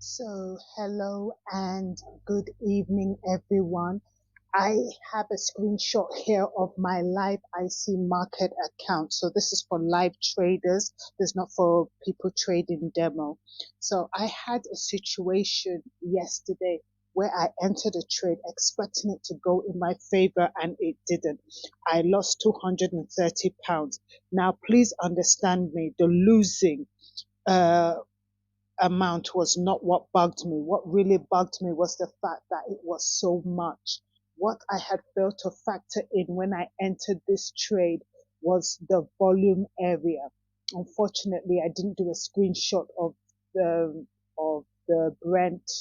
So, hello and good evening, everyone. I have a screenshot here of my live IC market account. So, this is for live traders. This is not for people trading demo. So, I had a situation yesterday where I entered a trade expecting it to go in my favor and it didn't. I lost £230. Now, please understand me, the losing uh, amount was not what bugged me. What really bugged me was the fact that it was so much. What I had failed to factor in when I entered this trade was the volume area. Unfortunately, I didn't do a screenshot of the Brent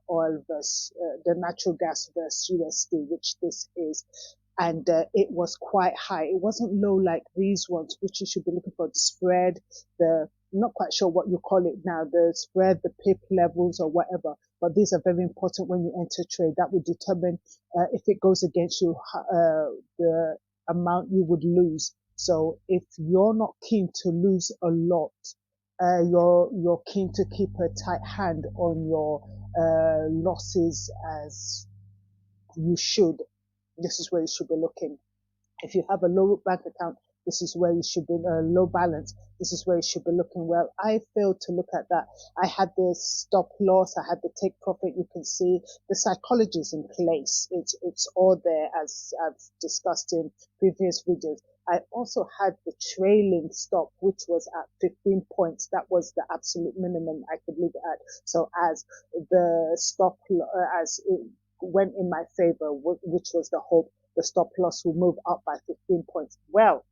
oil versus the natural gas versus USD, which this is, and it was quite high. It wasn't low like these ones, which you should be looking for the spread, the I'm not quite sure what you call it now, the spread, the pip levels or whatever. But these are very important when you enter trade. That will determine if it goes against you, the amount you would lose. So if you're not keen to lose a lot, you're keen to keep a tight hand on your losses as you should. This is where you should be looking. If you have a low bank account, this is where you should be, low balance. This is where you should be looking. Well, I failed to look at that. I had the stop loss. I had the take profit. You can see the psychology is in place. It's all there as I've discussed in previous videos. I also had the trailing stop, which was at 15 points. That was the absolute minimum I could leave it at. So as the stop, as it went in my favor, which was the hope, the stop loss will move up by 15 points. Well,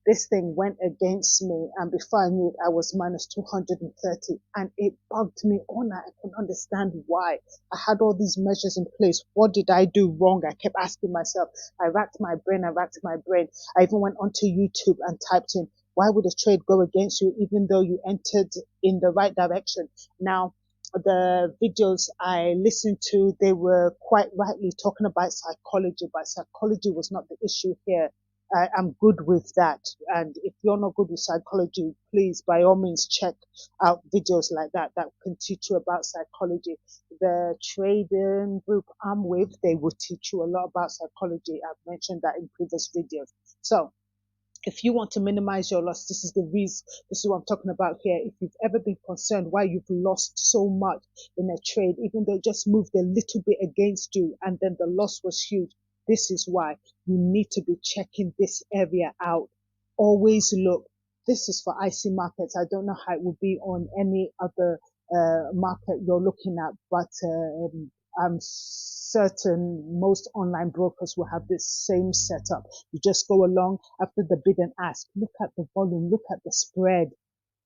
this thing went against me, and before I knew it, I was minus 230, and it bugged me all night. I couldn't understand why. I had all these measures in place. What did I do wrong? I kept asking myself. I racked my brain. I even went onto YouTube and typed in, why would a trade go against you even though you entered in the right direction? Now, the videos I listened to, they were quite rightly talking about psychology, but psychology was not the issue here. I'm good with that. And if you're not good with psychology, please, by all means, check out videos like that can teach you about psychology. The trading group I'm with, they will teach you a lot about psychology. I've mentioned that in previous videos. So if you want to minimize your loss, this is the reason, this is what I'm talking about here. If you've ever been concerned why you've lost so much in a trade, even though it just moved a little bit against you and then the loss was huge, this is why you need to be checking this area out. Always look. This is for IC markets. I don't know how it will be on any other market you're looking at, but I'm certain most online brokers will have this same setup. You just go along after the bid and ask, look at the volume, look at the spread.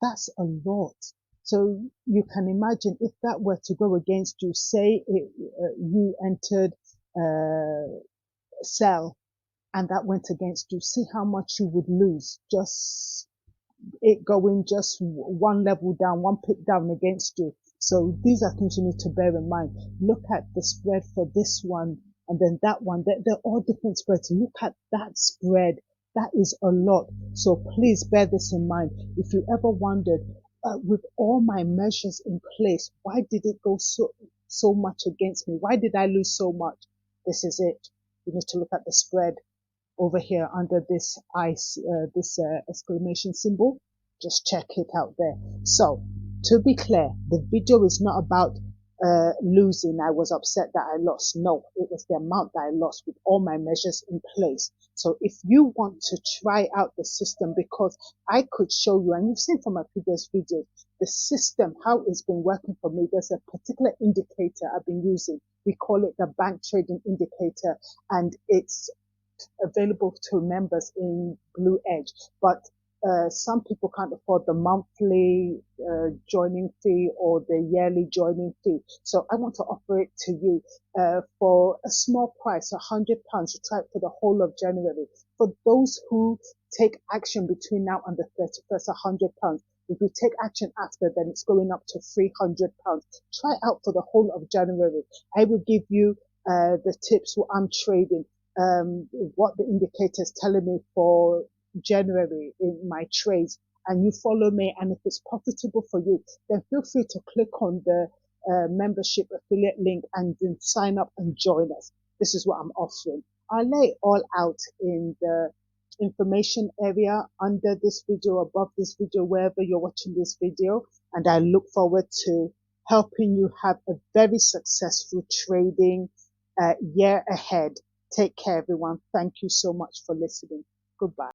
That's a lot. So you can imagine if that were to go against you, say you entered sell and that went against you, see how much you would lose just it going just one level down, one pip down against you. So these are things you need to bear in mind. Look at the spread for this one and then that one. They're all different spreads. Look at that spread. That is a lot. So please bear this in mind. If you ever wondered, with all my measures in place, why did it go so much against me? Why did I lose so much? This is it. You need to look at the spread over here under this exclamation symbol. Just check it out there. So to be clear, the video is not about losing. I was upset that I lost. No, it was the amount that I lost with all my measures in place. So if you want to try out the system, because I could show you, and you've seen from my previous videos, the system, how it's been working for me. There's a particular indicator I've been using. We call it the bank trading indicator, and it's available to members in Blue Edge, but some people can't afford the monthly joining fee or the yearly joining fee. So I want to offer it to you for a small price, £100. You try it for the whole of January. For those who take action between now and the 31st, £100. If you take action after, then it's going up to £300. Try it out for the whole of January. I will give you the tips what I'm trading, what the indicator is telling me for January in my trades, and you follow me. And if it's profitable for you, then feel free to click on the membership affiliate link and then sign up and join us. This is what I'm offering. I'll lay it all out in the information area under this video, above this video, wherever you're watching this video. And I look forward to helping you have a very successful trading year ahead. Take care, everyone. Thank you so much for listening. Goodbye.